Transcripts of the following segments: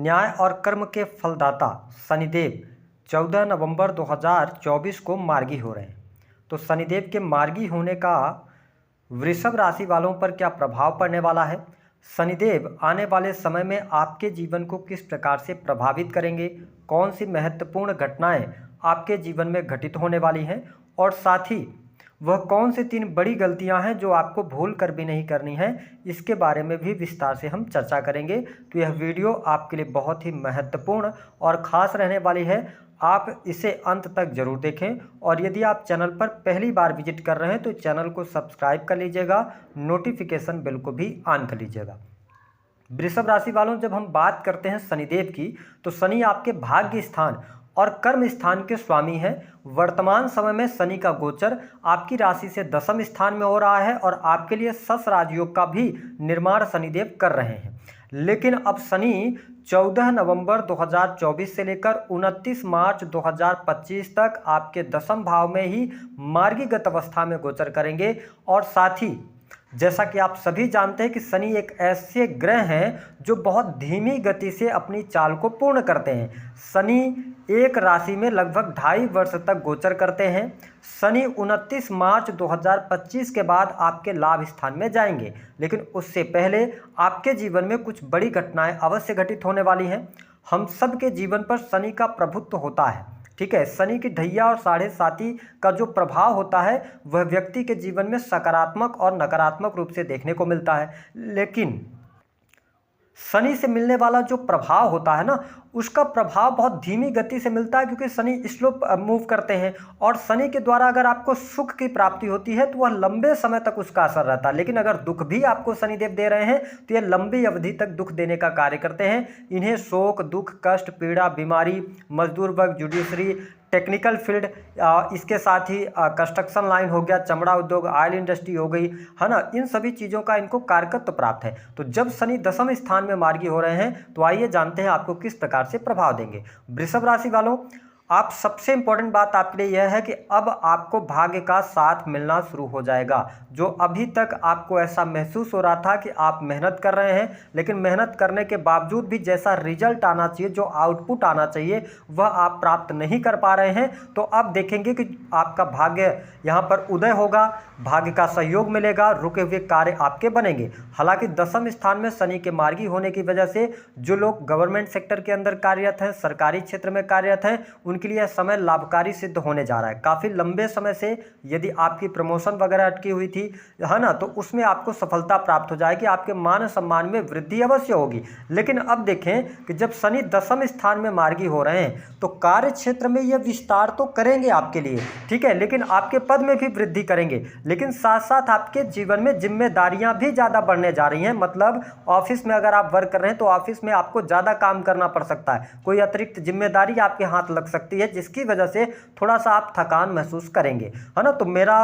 न्याय और कर्म के फलदाता शनिदेव 14 नवंबर 2024 को मार्गी हो रहे हैं। तो शनिदेव के मार्गी होने का वृषभ राशि वालों पर क्या प्रभाव पड़ने वाला है, शनिदेव आने वाले समय में आपके जीवन को किस प्रकार से प्रभावित करेंगे, कौन सी महत्वपूर्ण घटनाएं आपके जीवन में घटित होने वाली हैं और साथ ही वह कौन सी 3 बड़ी गलतियां हैं जो आपको भूल कर भी नहीं करनी है, इसके बारे में भी विस्तार से हम चर्चा करेंगे। तो यह वीडियो आपके लिए बहुत ही महत्वपूर्ण और ख़ास रहने वाली है। आप इसे अंत तक जरूर देखें और यदि आप चैनल पर पहली बार विजिट कर रहे हैं तो चैनल को सब्सक्राइब कर लीजिएगा, नोटिफिकेशन बेल को भी ऑन कर लीजिएगा। वृषभ राशि वालों, जब हम बात करते हैं शनिदेव की, तो शनि आपके भाग्य स्थान और कर्म स्थान के स्वामी हैं। वर्तमान समय में शनि का गोचर आपकी राशि से 10वें स्थान में हो रहा है और आपके लिए शश राजयोग का भी निर्माण शनिदेव कर रहे हैं। लेकिन अब शनि 14 नवंबर 2024 से लेकर 29 मार्च 2025 तक आपके 10वें भाव में ही मार्गीगत अवस्था में गोचर करेंगे। और साथ ही जैसा कि आप सभी जानते हैं कि शनि एक ऐसे ग्रह हैं जो बहुत धीमी गति से अपनी चाल को पूर्ण करते हैं। शनि एक राशि में लगभग 2.5 वर्ष तक गोचर करते हैं। शनि 29 मार्च 2025 के बाद आपके लाभ स्थान में जाएंगे, लेकिन उससे पहले आपके जीवन में कुछ बड़ी घटनाएं अवश्य घटित होने वाली हैं। हम सब के जीवन पर शनि का प्रभुत्व होता है, ठीक है। शनि की ढैया और 7.5 का जो प्रभाव होता है वह व्यक्ति के जीवन में सकारात्मक और नकारात्मक रूप से देखने को मिलता है। लेकिन शनि से मिलने वाला जो प्रभाव होता है ना, उसका प्रभाव बहुत धीमी गति से मिलता है, क्योंकि शनि स्लो मूव करते हैं। और शनि के द्वारा अगर आपको सुख की प्राप्ति होती है तो वह लंबे समय तक उसका असर रहता है। लेकिन अगर दुख भी आपको शनिदेव दे रहे हैं तो ये लंबी अवधि तक दुख देने का कार्य करते हैं। इन्हें शोक, दुख, कष्ट, पीड़ा, बीमारी, मजदूर वर्ग, जुडिशरी, टेक्निकल फील्ड, इसके साथ ही कंस्ट्रक्शन लाइन हो गया, चमड़ा उद्योग, ऑयल इंडस्ट्री हो गई, है ना, इन सभी चीज़ों का इनको कारकत्व प्राप्त है। तो जब शनि 10वें स्थान में मार्गी हो रहे हैं तो आइए जानते हैं आपको किस प्रकार से प्रभाव देंगे। वृषभ राशि वालों, आप सबसे इंपॉर्टेंट बात आपके लिए यह है कि अब आपको भाग्य का साथ मिलना शुरू हो जाएगा। जो अभी तक आपको ऐसा महसूस हो रहा था कि आप मेहनत कर रहे हैं, लेकिन मेहनत करने के बावजूद भी जैसा रिजल्ट आना चाहिए, जो आउटपुट आना चाहिए, वह आप प्राप्त नहीं कर पा रहे हैं, तो अब देखेंगे कि आपका भाग्य यहाँ पर उदय होगा, भाग्य का सहयोग मिलेगा, रुके हुए कार्य आपके बनेंगे। हालांकि 10वें स्थान में शनि के मार्गी होने की वजह से जो लोग गवर्नमेंट सेक्टर के अंदर कार्यरत हैं, सरकारी क्षेत्र में कार्यरत हैं, उनके लिए समय लाभकारी सिद्ध होने जा रहा है। काफ़ी लंबे समय से यदि आपकी प्रमोशन वगैरह अटकी हुई थी, है ना, तो उसमें आपको सफलता प्राप्त हो जाएगी, आपके मान सम्मान में वृद्धि अवश्य होगी। लेकिन अब देखें कि जब शनि 10वें स्थान में मार्गी हो रहे हैं तो कार्य क्षेत्र में यह विस्तार तो करेंगे आपके लिए, ठीक है, लेकिन आपके पद में भी वृद्धि करेंगे, लेकिन साथ साथ आपके जीवन में जिम्मेदारियां भी ज़्यादा बढ़ने जा रही हैं। मतलब ऑफिस में अगर आप वर्क कर रहे हैं तो ऑफिस में आपको ज़्यादा काम करना पड़ सकता है, कोई अतिरिक्त जिम्मेदारी आपके हाथ लग सकती है, जिसकी वजह से थोड़ा सा आप थकान महसूस करेंगे, है ना। तो मेरा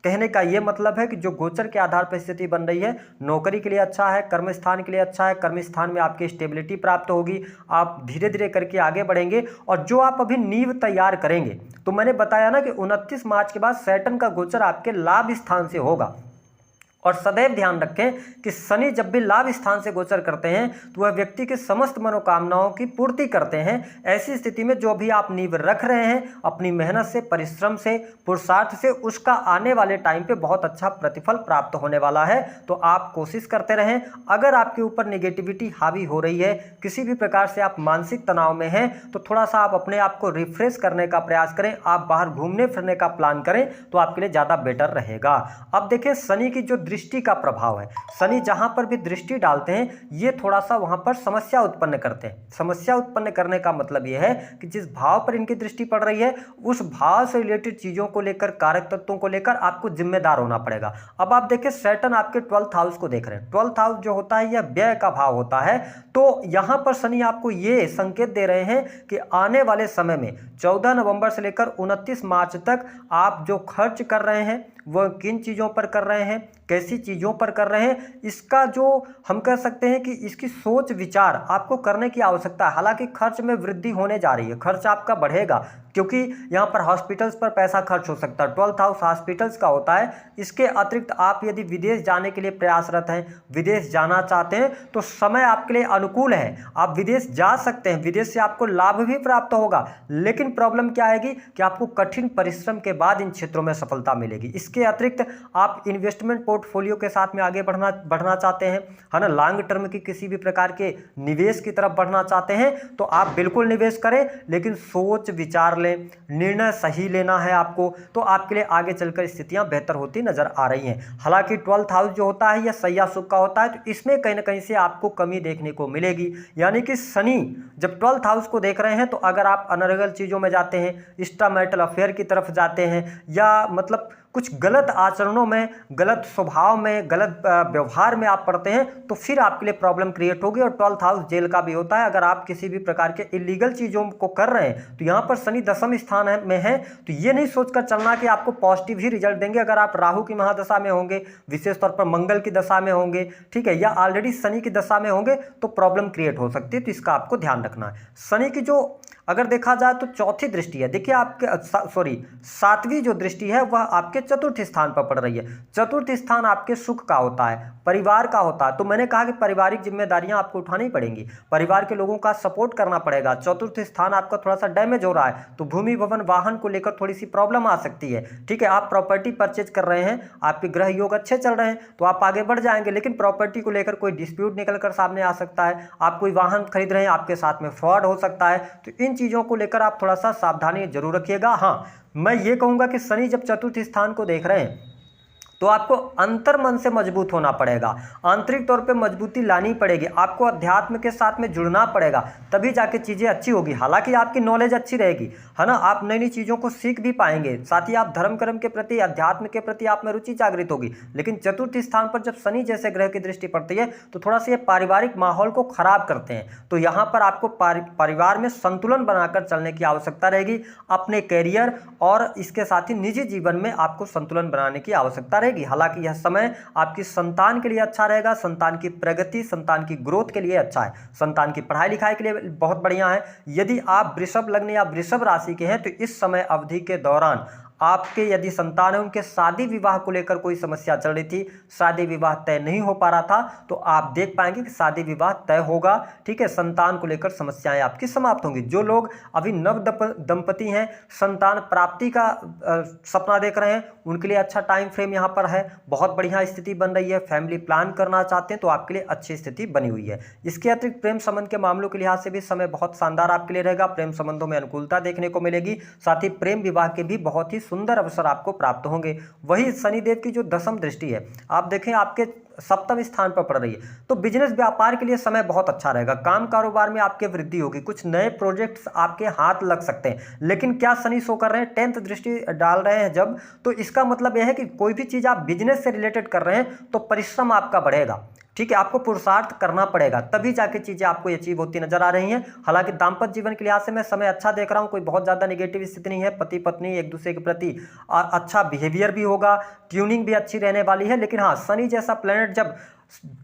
कहने का ये मतलब है कि जो गोचर के आधार पर स्थिति बन रही है, नौकरी के लिए अच्छा है, कर्म स्थान के लिए अच्छा है, कर्म स्थान में आपकी स्टेबिलिटी प्राप्त होगी, आप धीरे धीरे करके आगे बढ़ेंगे। और जो आप अभी नींव तैयार करेंगे, तो मैंने बताया ना कि 29 मार्च के बाद सैटर्न का गोचर आपके लाभ स्थान से होगा। और सदैव ध्यान रखें कि शनि जब भी लाभ स्थान से गोचर करते हैं तो वह व्यक्ति के समस्त मनोकामनाओं की पूर्ति करते हैं। ऐसी स्थिति में जो भी आप नींव रख रहे हैं अपनी मेहनत से, परिश्रम से, पुरुषार्थ से, उसका आने वाले टाइम पे बहुत अच्छा प्रतिफल प्राप्त होने वाला है। तो आप कोशिश करते रहें। अगर आपके ऊपर नेगेटिविटी हावी हो रही है, किसी भी प्रकार से आप मानसिक तनाव में हैं, तो थोड़ा सा आप अपने आप को रिफ्रेश करने का प्रयास करें, आप बाहर घूमने फिरने का प्लान करें तो आपके लिए ज़्यादा बेटर रहेगा। अब देखिए शनि की जो दृष्टि का प्रभाव है, शनि जहां पर भी दृष्टि डालते हैं ये थोड़ा सा वहां पर समस्या उत्पन्न करते हैं। समस्या उत्पन्न करने का मतलब यह है कि जिस भाव पर इनकी दृष्टि पड़ रही है उस भाव से रिलेटेड चीजों को लेकर, कारक तत्वों को लेकर आपको जिम्मेदार होना पड़ेगा। अब आप देखिए सैटर्न आपके 12th हाउस को देख रहे हैं। 12th हाउस जो होता है यह व्यय का भाव होता है। तो यहां पर शनि आपको ये संकेत दे रहे हैं कि आने वाले समय में 14 नवंबर से लेकर 29 मार्च तक आप जो खर्च कर रहे हैं वह किन चीज़ों पर कर रहे हैं, कैसी चीज़ों पर कर रहे हैं, इसका जो हम कह सकते हैं कि इसकी सोच विचार आपको करने की आवश्यकता है। हालांकि खर्च में वृद्धि होने जा रही है, खर्च आपका बढ़ेगा क्योंकि यहाँ पर हॉस्पिटल्स पर पैसा खर्च हो सकता है। 12th हाउस हॉस्पिटल्स का होता है। इसके अतिरिक्त आप यदि विदेश जाने के लिए प्रयासरत हैं, विदेश जाना चाहते हैं, तो समय आपके लिए अनुकूल है, आप विदेश जा सकते हैं, विदेश से आपको लाभ भी प्राप्त होगा। लेकिन प्रॉब्लम क्या आएगी कि आपको कठिन परिश्रम के बाद इन क्षेत्रों में सफलता मिलेगी। इसके अतिरिक्त आप इन्वेस्टमेंट पोर्टफोलियो के साथ में आगे बढ़ना चाहते हैं, है ना, लॉन्ग टर्म की किसी भी प्रकार के निवेश की तरफ बढ़ना चाहते हैं, तो आप बिल्कुल निवेश करें, लेकिन सोच विचार लें, निर्णय सही लेना है आपको, तो आपके लिए आगे चलकर स्थितियां बेहतर होती नजर आ रही हैं। हालांकि 12th हाउस जो होता है यह सैया सुख का होता है, तो इसमें कहीं ना कहीं से आपको कमी देखने को मिलेगी। यानी कि शनि जब 12th हाउस को देख रहे हैं, तो अगर आप अनर्गल चीजों में जाते हैं, एक्स्ट्रा मैरिटल अफेयर की तरफ जाते हैं, या मतलब कुछ गलत आचरणों में, गलत स्वभाव में, गलत व्यवहार में आप पड़ते हैं, तो फिर आपके लिए प्रॉब्लम क्रिएट होगी। और 12th हाउस जेल का भी होता है। अगर आप किसी भी प्रकार के इलीगल चीज़ों को कर रहे हैं, तो यहाँ पर शनि 10वें स्थान में है, तो ये नहीं सोचकर चलना कि आपको पॉजिटिव ही रिजल्ट देंगे। अगर आप राहु की महादशा में होंगे, विशेष तौर पर मंगल की दशा में होंगे, ठीक है, या ऑलरेडी शनि की दशा में होंगे, तो प्रॉब्लम क्रिएट हो सकती है। तो इसका आपको ध्यान रखना है। शनि की जो अगर देखा जाए तो चौथी दृष्टि है, देखिए आपके सातवीं जो दृष्टि है वह आपके चतुर्थ स्थान पर पड़ रही है। चतुर्थ स्थान आपके सुख का होता है, परिवार का होता है। तो मैंने कहा कि पारिवारिक जिम्मेदारियां आपको उठानी पड़ेंगी, परिवार के लोगों का सपोर्ट करना पड़ेगा। चतुर्थ स्थान आपका थोड़ा सा डैमेज हो रहा है, तो भूमि भवन वाहन को लेकर थोड़ी सी प्रॉब्लम आ सकती है, ठीक है। आप प्रॉपर्टी परचेज कर रहे हैं, आपके ग्रह योग अच्छे चल रहे हैं, तो आप आगे बढ़ जाएंगे, लेकिन प्रॉपर्टी को लेकर कोई डिस्प्यूट निकल कर सामने आ सकता है। आप कोई वाहन खरीद रहे हैं, आपके साथ में फ्रॉड हो सकता है। तो इन चीज़ों को लेकर आप थोड़ा सा सावधानी जरूर रखिएगा। हाँ, मैं ये कहूँगा कि शनि जब चतुर्थ स्थान को देख रहे हैं, तो आपको अंतर मन से मजबूत होना पड़ेगा, आंतरिक तौर पे मजबूती लानी पड़ेगी, आपको अध्यात्म के साथ में जुड़ना पड़ेगा, तभी जाके चीज़ें अच्छी होगी। हालांकि आपकी नॉलेज अच्छी रहेगी, है ना, आप नई नई चीज़ों को सीख भी पाएंगे, साथ ही आप धर्म कर्म के प्रति, अध्यात्म के प्रति आप में रुचि जागृत होगी। लेकिन चतुर्थ स्थान पर जब शनि जैसे ग्रह की दृष्टि पड़ती है, तो थोड़ा सा ये पारिवारिक माहौल को खराब करते हैं। तो यहाँ पर आपको परिवार में संतुलन बनाकर चलने की आवश्यकता रहेगी। अपने कैरियर और इसके साथ ही निजी जीवन में आपको संतुलन बनाने की आवश्यकता रहेगी। हालांकि यह समय आपकी संतान के लिए अच्छा रहेगा, संतान की प्रगति, संतान की ग्रोथ के लिए अच्छा है, संतान की पढ़ाई लिखाई के लिए बहुत बढ़िया है। यदि आप वृषभ लग्न या वृषभ राशि के हैं, तो इस समय अवधि के दौरान आपके यदि संतान है, उनके शादी विवाह को लेकर कोई समस्या चल रही थी, शादी विवाह तय नहीं हो पा रहा था, तो आप देख पाएंगे कि शादी विवाह तय होगा, ठीक है। संतान को लेकर समस्याएं आपकी समाप्त होंगी। जो लोग अभी नव दंपति हैं, संतान प्राप्ति का सपना देख रहे हैं, उनके लिए अच्छा टाइम फ्रेम यहाँ पर है, बहुत बढ़िया स्थिति बन रही है। फैमिली प्लान करना चाहते हैं, तो आपके लिए अच्छी स्थिति बनी हुई है। इसके अतिरिक्त प्रेम संबंध के मामलों के लिहाज से भी समय बहुत शानदार आपके लिए रहेगा। प्रेम संबंधों में अनुकूलता देखने को मिलेगी, साथ ही प्रेम विवाह के भी बहुत ही सुंदर अवसर आपको प्राप्त होंगे। वही शनिदेव की जो 10वीं दृष्टि है, आप देखें आपके 7वें स्थान पर पड़ रही है, तो बिजनेस व्यापार के लिए समय बहुत अच्छा रहेगा। काम कारोबार में आपके वृद्धि होगी, कुछ नए प्रोजेक्ट्स आपके हाथ लग सकते हैं। लेकिन क्या शनि शो कर रहे हैं, 10th दृष्टि डाल रहे हैं जब, तो इसका मतलब यह है कि कोई भी चीज आप बिजनेस से रिलेटेड कर रहे हैं, तो परिश्रम आपका बढ़ेगा, ठीक है। आपको पुरुषार्थ करना पड़ेगा, तभी जाके चीजें आपको अचीव होती नजर आ रही हैं। हालांकि दाम्पत्य जीवन के लिहाज से मैं समय अच्छा देख रहा हूं, कोई बहुत ज्यादा नेगेटिव स्थिति नहीं है। पति पत्नी एक दूसरे के प्रति अच्छा बिहेवियर भी होगा, ट्यूनिंग भी अच्छी रहने वाली है। लेकिन हाँ, शनि जैसा प्लेनेट जब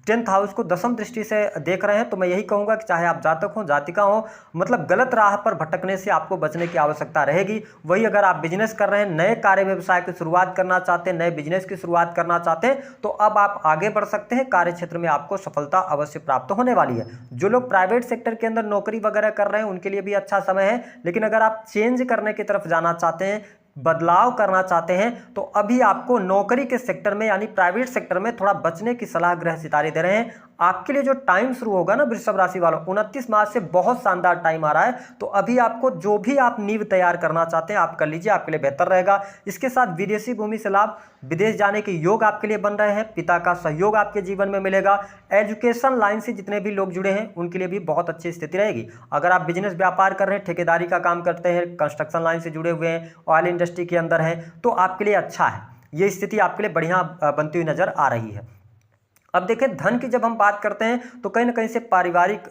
10th हाउस को 10वीं दृष्टि से देख रहे हैं, तो मैं यही कहूंगा कि चाहे आप जातक हो, जातिका हो, मतलब गलत राह पर भटकने से आपको बचने की आवश्यकता रहेगी। वही अगर आप बिजनेस कर रहे हैं, नए कार्य व्यवसाय की शुरुआत करना चाहते हैं, नए बिजनेस की शुरुआत करना चाहते हैं, तो अब आप आगे बढ़ सकते हैं। कार्य क्षेत्र में आपको सफलता अवश्य प्राप्त होने वाली है। जो लोग प्राइवेट सेक्टर के अंदर नौकरी वगैरह कर रहे हैं, उनके लिए भी अच्छा समय है। लेकिन अगर आप चेंज करने की तरफ जाना चाहते हैं, बदलाव करना चाहते हैं, तो अभी आपको नौकरी के सेक्टर में यानी प्राइवेट सेक्टर में थोड़ा बचने की सलाह ग्रह सितारे दे रहे हैं। आपके लिए जो टाइम शुरू होगा ना वृषभ राशि वालों, 29 मार्च से बहुत शानदार टाइम आ रहा है। तो अभी आपको जो भी आप नींव तैयार करना चाहते हैं, आप कर लीजिए, आपके लिए बेहतर रहेगा। इसके साथ विदेशी भूमि से लाभ, विदेश जाने के योग आपके लिए बन रहे हैं, पिता का सहयोग आपके जीवन में मिलेगा। एजुकेशन लाइन से जितने भी लोग जुड़े हैं, उनके लिए भी बहुत अच्छी स्थिति रहेगी। अगर आप बिजनेस व्यापार कर रहे हैं, ठेकेदारी का काम करते हैं, कंस्ट्रक्शन लाइन से जुड़े हुए हैं, ऑयल इंडस्ट्री के अंदर हैं, तो आपके लिए अच्छा है। ये स्थिति आपके लिए बढ़िया बनती हुई नजर आ रही है। अब देखिए, धन की जब हम बात करते हैं तो कहीं ना कहीं से पारिवारिक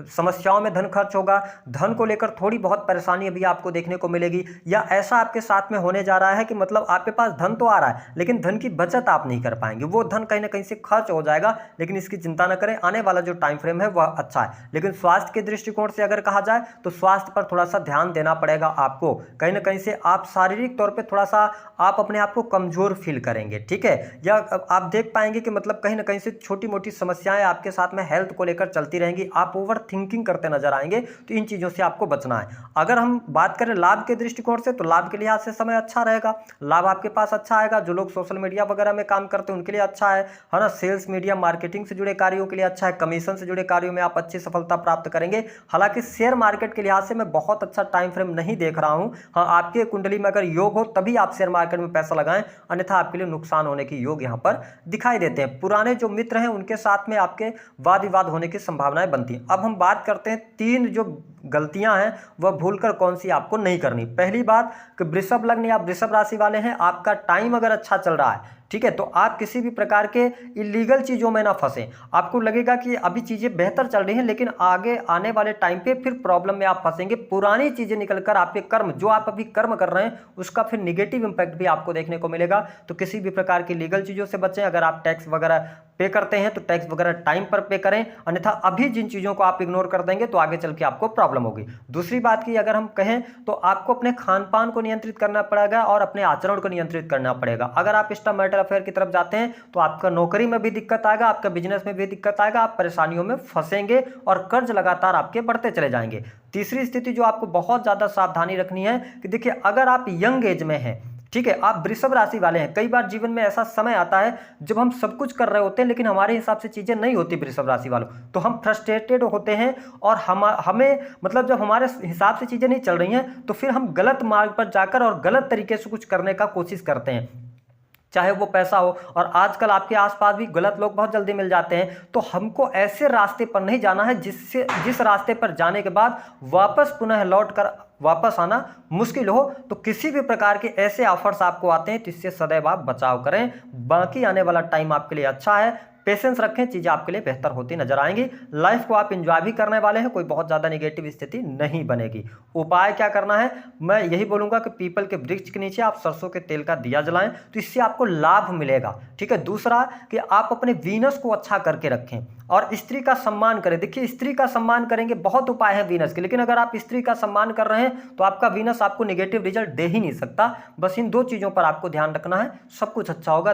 समस्याओं में धन खर्च होगा। धन को लेकर थोड़ी बहुत परेशानी अभी आपको देखने को मिलेगी, या ऐसा आपके साथ में होने जा रहा है कि मतलब आपके पास धन तो आ रहा है लेकिन धन की बचत आप नहीं कर पाएंगे, वो धन कहीं ना कहीं से खर्च हो जाएगा। लेकिन इसकी चिंता न करें, आने वाला जो टाइम फ्रेम है वह अच्छा है। लेकिन स्वास्थ्य के दृष्टिकोण से अगर कहा जाए तो स्वास्थ्य पर थोड़ा सा ध्यान देना पड़ेगा आपको। कहीं ना कहीं से आप शारीरिक तौर पे थोड़ा सा आप अपने आप को कमजोर फील करेंगे, ठीक है, या आप देख पाएंगे कि मतलब कहीं ना कहीं से छोटी मोटी समस्याएं आपके साथ में हेल्थ को लेकर चलती रहेंगी, आप ओवर थिंकिंग करते नजर आएंगे। तो इन चीजों से आपको बचना है। अगर हम बात करें लाभ के दृष्टिकोण से तो लाभ के लिहाज से समय अच्छा रहेगा, लाभ आपके पास अच्छा आएगा। जो लोग सोशल मीडिया वगैरह में काम करते हैं उनके लिए अच्छा है ना। सेल्स, मीडिया, मार्केटिंग से जुड़े कार्यों के लिए अच्छा है। कमीशन से जुड़े कार्यों में आप अच्छी सफलता प्राप्त करेंगे। हालांकि शेयर मार्केट के लिहाज से मैं बहुत अच्छा टाइम फ्रेम नहीं देख रहा हूं। हाँ, आपके कुंडली में अगर योग हो तभी आप शेयर मार्केट में पैसा लगाएं, अन्यथा आपके लिए नुकसान होने की योग यहां पर दिखाई देते हैं। पुराने जो मित्र हैं उनके साथ में आपके वाद विवाद होने की संभावनाएं बनती हैं। अब हम बात करते हैं 3 जो गलतियां हैं वह भूलकर कौन सी आपको नहीं करनी। पहली बात कि वृषभ लग्न या वृषभ राशि वाले हैं, आपका टाइम अगर अच्छा चल रहा है, ठीक है, तो आप किसी भी प्रकार के इलीगल चीजों में ना फंसें। आपको लगेगा कि अभी चीजें बेहतर चल रही हैं लेकिन आगे आने वाले टाइम पे फिर प्रॉब्लम में आप फंसेंगे। पुरानी चीजें निकलकर आपके कर्म, जो आप अभी कर्म कर रहे हैं उसका फिर निगेटिव इंपैक्ट भी आपको देखने को मिलेगा। तो किसी भी प्रकार की लीगल चीजों से बचें। अगर आप टैक्स वगैरह पे करते हैं तो टैक्स वगैरह टाइम पर पे करें, अन्यथा अभी जिन चीजों को आप इग्नोर कर देंगे तो आगे चल के आपको प्रॉब्लम होगी। दूसरी बात की अगर हम कहें तो आपको अपने खान पान को नियंत्रित करना पड़ेगा और अपने आचरण को नियंत्रित करना पड़ेगा। अगर आप एक्स्ट्रा मैरिटल अफेयर की तरफ जाते हैं तो आपका नौकरी में भी दिक्कत आएगा, आपका बिजनेस में भी दिक्कत आएगा, आप परेशानियों में फंसेंगे और कर्ज लगातार आपके बढ़ते चले जाएंगे। तीसरी स्थिति जो आपको बहुत ज्यादा सावधानी रखनी है कि देखिए, अगर आप यंग एज में हैं, ठीक है, आप वृषभ राशि वाले हैं, कई बार जीवन में ऐसा समय आता है जब हम सब कुछ कर रहे होते हैं लेकिन हमारे हिसाब से चीजें नहीं होती वृषभ राशि वालों, तो हम फ्रस्ट्रेटेड होते हैं और हमें मतलब जब हमारे हिसाब से चीजें नहीं चल रही हैं तो फिर हम गलत मार्ग पर जाकर और गलत तरीके से कुछ करने का कोशिश करते हैं, चाहे वो पैसा हो। और आजकल आपके आसपास भी गलत लोग बहुत जल्दी मिल जाते हैं। तो हमको ऐसे रास्ते पर नहीं जाना है जिस रास्ते पर जाने के बाद वापस पुनः लौट कर वापस आना मुश्किल हो। तो किसी भी प्रकार के ऐसे ऑफर्स आपको आते हैं तो इससे सदैव आप बचाव करें। बाकी आने वाला टाइम आपके लिए अच्छा है, पेशेंस रखें, चीजें आपके लिए बेहतर होती नजर आएंगी। लाइफ को आप एंजॉय भी करने वाले हैं, कोई बहुत ज्यादा नेगेटिव स्थिति नहीं बनेगी। उपाय क्या करना है, मैं यही बोलूंगा कि पीपल के वृक्ष के नीचे आप सरसों के तेल का दिया जलाएं, तो इससे आपको लाभ मिलेगा, ठीक है। दूसरा कि आप अपने वीनस को अच्छा करके रखें और स्त्री का सम्मान करें। देखिए, स्त्री का सम्मान करेंगे, बहुत उपाय है वीनस के, लेकिन अगर आप स्त्री का सम्मान कर रहे हैं तो आपका वीनस आपको नेगेटिव रिजल्ट दे ही नहीं सकता। बस इन 2 चीजों पर आपको ध्यान रखना है, सब कुछ अच्छा होगा।